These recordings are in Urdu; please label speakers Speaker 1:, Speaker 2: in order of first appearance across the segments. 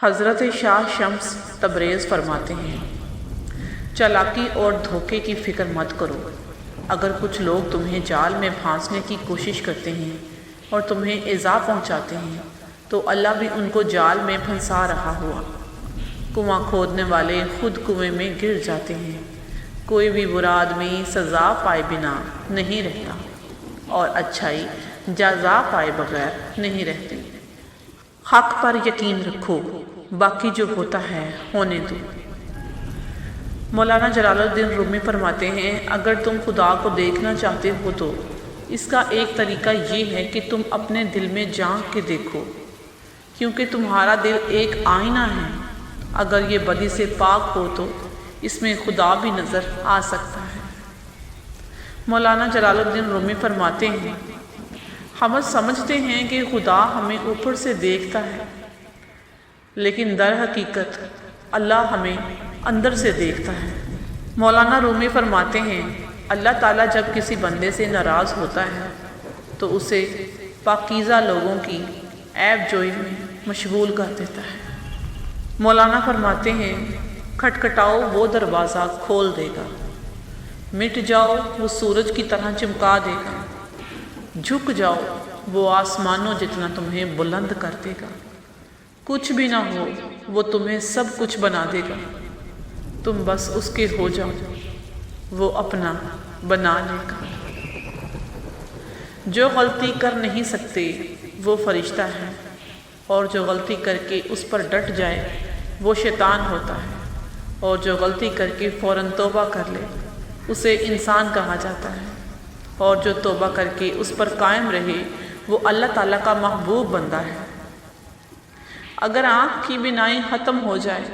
Speaker 1: حضرت شاہ شمس تبریز فرماتے ہیں، چالاکی اور دھوکے کی فکر مت کرو۔ اگر کچھ لوگ تمہیں جال میں پھانسنے کی کوشش کرتے ہیں اور تمہیں ایذا پہنچاتے ہیں تو اللہ بھی ان کو جال میں پھنسا رہا ہوا۔ کنواں کھودنے والے خود کنویں میں گر جاتے ہیں۔ کوئی بھی برا آدمی سزا پائے بنا نہیں رہتا اور اچھائی جزا پائے بغیر نہیں رہتی۔ حق پر یقین رکھو، باقی جو ہوتا ہے ہونے دو۔ مولانا جلال الدین رومی فرماتے ہیں، اگر تم خدا کو دیکھنا چاہتے ہو تو اس کا ایک طریقہ یہ ہے کہ تم اپنے دل میں جھانک کے دیکھو، کیونکہ تمہارا دل ایک آئینہ ہے۔ اگر یہ بدی سے پاک ہو تو اس میں خدا بھی نظر آ سکتا ہے۔ مولانا جلال الدین رومی فرماتے ہیں، ہم سمجھتے ہیں کہ خدا ہمیں اوپر سے دیکھتا ہے، لیکن در حقیقت اللہ ہمیں اندر سے دیکھتا ہے۔ مولانا رومی فرماتے ہیں، اللہ تعالیٰ جب کسی بندے سے ناراض ہوتا ہے تو اسے پاکیزہ لوگوں کی عیب جوئی میں مشغول کر دیتا ہے۔ مولانا فرماتے ہیں، کھٹکھٹاؤ وہ دروازہ کھول دے گا، مٹ جاؤ وہ سورج کی طرح چمکا دے گا، جھک جاؤ وہ آسمانوں جتنا تمہیں بلند کر دے گا، کچھ بھی نہ ہو وہ تمہیں سب کچھ بنا دے گا، تم بس اس کے ہو جاؤ، وہ اپنا بنا لے گا۔ جو غلطی کر نہیں سکتے وہ فرشتہ ہے، اور جو غلطی کر کے اس پر ڈٹ جائے وہ شیطان ہوتا ہے، اور جو غلطی کر کے فوراً توبہ کر لے اسے انسان کہا جاتا ہے، اور جو توبہ کر کے اس پر قائم رہے وہ اللہ تعالیٰ کا محبوب بندہ ہے۔ اگر آنکھ کی بینائی ختم ہو جائے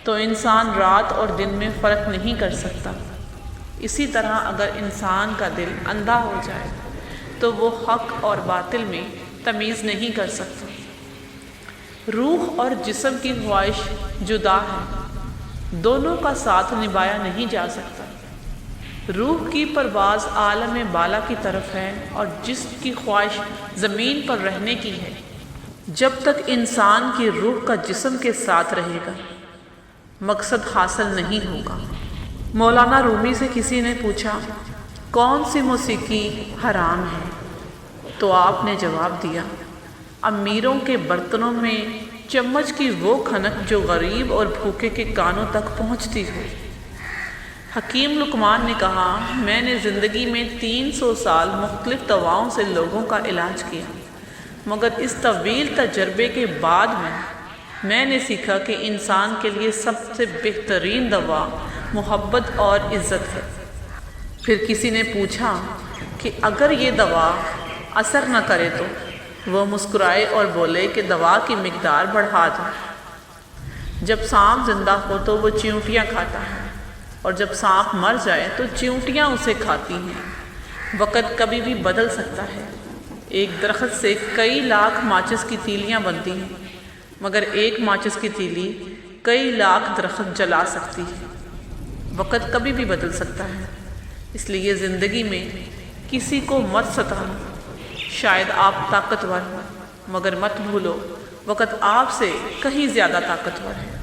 Speaker 1: تو انسان رات اور دن میں فرق نہیں کر سکتا۔ اسی طرح اگر انسان کا دل اندھا ہو جائے تو وہ حق اور باطل میں تمیز نہیں کر سکتا۔ روح اور جسم کی خواہش جدا ہے، دونوں کا ساتھ نبھایا نہیں جا سکتا۔ روح کی پرواز عالم بالا کی طرف ہے اور جسم کی خواہش زمین پر رہنے کی ہے۔ جب تک انسان کی روح کا جسم کے ساتھ رہے گا مقصد حاصل نہیں ہوگا۔ مولانا رومی سے کسی نے پوچھا، کون سی موسیقی حرام ہے؟ تو آپ نے جواب دیا، امیروں کے برتنوں میں چمچ کی وہ کھنک جو غریب اور بھوکے کے کانوں تک پہنچتی ہو۔ حکیم لقمان نے کہا، میں نے زندگی میں 300 سال مختلف دواؤں سے لوگوں کا علاج کیا، مگر اس طویل تجربے کے بعد میں نے سیکھا کہ انسان کے لیے سب سے بہترین دوا محبت اور عزت ہے۔ پھر کسی نے پوچھا کہ اگر یہ دوا اثر نہ کرے تو؟ وہ مسکرائے اور بولے کہ دوا کی مقدار بڑھا دو۔ جب سانپ زندہ ہو تو وہ چیونٹیاں کھاتا ہے، اور جب سانپ مر جائے تو چیونٹیاں اسے کھاتی ہیں۔ وقت کبھی بھی بدل سکتا ہے۔ ایک درخت سے کئی لاکھ ماچس کی تیلیاں بنتی ہیں، مگر ایک ماچس کی تیلی کئی لاکھ درخت جلا سکتی ہے۔ وقت کبھی بھی بدل سکتا ہے، اس لیے زندگی میں کسی کو مت ستانا۔ شاید آپ طاقتور ہوں، مگر مت بھولو وقت آپ سے کہیں زیادہ طاقتور ہے۔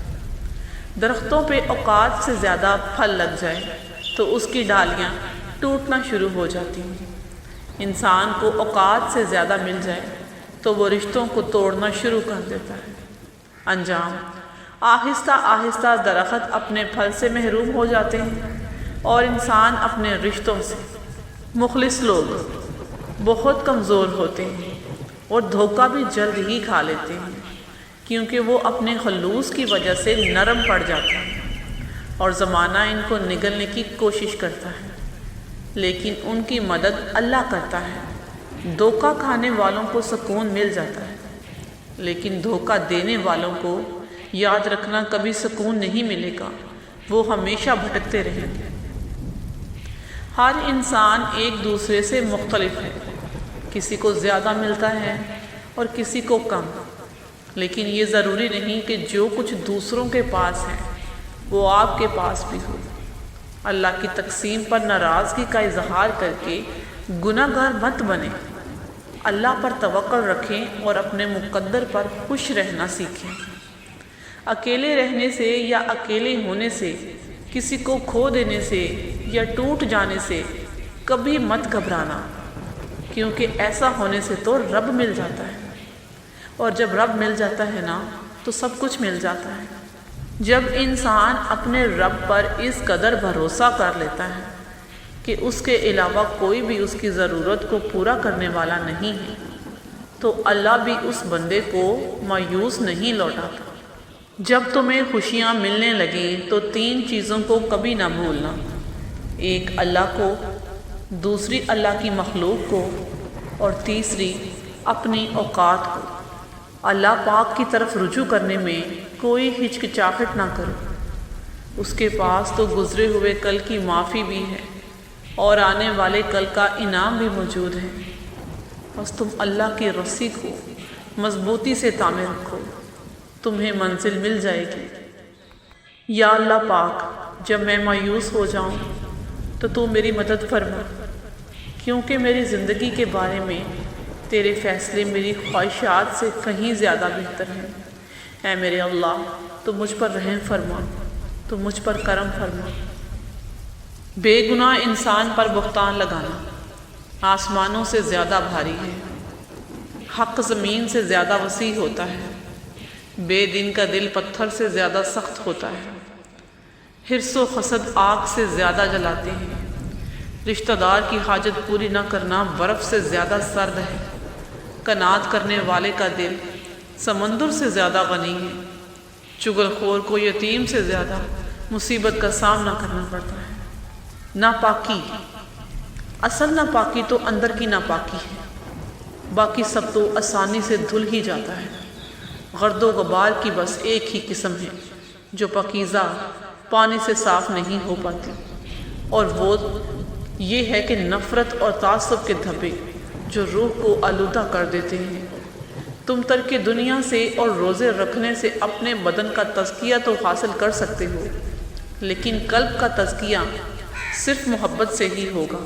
Speaker 1: درختوں پہ اوقات سے زیادہ پھل لگ جائے تو اس کی ڈالیاں ٹوٹنا شروع ہو جاتی ہیں۔ انسان کو اوقات سے زیادہ مل جائے تو وہ رشتوں کو توڑنا شروع کر دیتا ہے۔ انجام، آہستہ آہستہ درخت اپنے پھل سے محروم ہو جاتے ہیں اور انسان اپنے رشتوں سے۔ مخلص لوگ بہت کمزور ہوتے ہیں اور دھوکہ بھی جلد ہی کھا لیتے ہیں، کیونکہ وہ اپنے خلوص کی وجہ سے نرم پڑ جاتا ہے اور زمانہ ان کو نگلنے کی کوشش کرتا ہے، لیکن ان کی مدد اللہ کرتا ہے۔ دھوکہ کھانے والوں کو سکون مل جاتا ہے، لیکن دھوکہ دینے والوں کو یاد رکھنا کبھی سکون نہیں ملے گا، وہ ہمیشہ بھٹکتے رہیں گے۔ ہر انسان ایک دوسرے سے مختلف ہے، کسی کو زیادہ ملتا ہے اور کسی کو کم، لیکن یہ ضروری نہیں کہ جو کچھ دوسروں کے پاس ہے وہ آپ کے پاس بھی ہو۔ اللہ کی تقسیم پر ناراضگی کا اظہار کر کے گناہ گار مت بنیں۔ اللہ پر توکل رکھیں اور اپنے مقدر پر خوش رہنا سیکھیں۔ اکیلے رہنے سے یا اکیلے ہونے سے، کسی کو کھو دینے سے یا ٹوٹ جانے سے کبھی مت گھبرانا، کیونکہ ایسا ہونے سے تو رب مل جاتا ہے، اور جب رب مل جاتا ہے نا تو سب کچھ مل جاتا ہے۔ جب انسان اپنے رب پر اس قدر بھروسہ کر لیتا ہے کہ اس کے علاوہ کوئی بھی اس کی ضرورت کو پورا کرنے والا نہیں ہے، تو اللہ بھی اس بندے کو مایوس نہیں لوٹاتا۔ جب تمہیں خوشیاں ملنے لگیں تو 3 چیزوں کو کبھی نہ بھولنا، ایک اللہ کو، دوسری اللہ کی مخلوق کو، اور تیسری اپنی اوقات کو۔ اللہ پاک کی طرف رجوع کرنے میں کوئی ہچکچاہٹ نہ کرو، اس کے پاس تو گزرے ہوئے کل کی معافی بھی ہے اور آنے والے کل کا انعام بھی موجود ہے۔ بس تم اللہ کی رسی کو مضبوطی سے تامے رکھو، تمہیں منزل مل جائے گی۔ یا اللہ پاک، جب میں مایوس ہو جاؤں تو تو میری مدد فرما، کیونکہ میری زندگی کے بارے میں تیرے فیصلے میری خواہشات سے کہیں زیادہ بہتر ہیں۔ اے میرے اللہ، تو مجھ پر رحم فرما، تو مجھ پر کرم فرما۔ بے گناہ انسان پر بہتان لگانا آسمانوں سے زیادہ بھاری ہے، حق زمین سے زیادہ وسیع ہوتا ہے، بے دین کا دل پتھر سے زیادہ سخت ہوتا ہے، حرص و حسد آگ سے زیادہ جلاتے ہیں، رشتہ دار کی حاجت پوری نہ کرنا برف سے زیادہ سرد ہے، قناعت کرنے والے کا دل سمندر سے زیادہ غنی ہے، چغل خور کو یتیم سے زیادہ مصیبت کا سامنا کرنا پڑتا ہے۔ ناپاکی، اصل ناپاکی تو اندر کی ناپاکی ہے، باقی سب تو آسانی سے دھل ہی جاتا ہے۔ غرد و غبار کی بس ایک ہی قسم ہے جو پاکیزہ پانی سے صاف نہیں ہو پاتی، اور وہ یہ ہے کہ نفرت اور تعصب کے دھبے جو روح کو آلودہ کر دیتے ہیں۔ تم ترک دنیا سے اور روزے رکھنے سے اپنے بدن کا تزکیہ تو حاصل کر سکتے ہو، لیکن قلب کا تزکیہ صرف محبت سے ہی ہوگا۔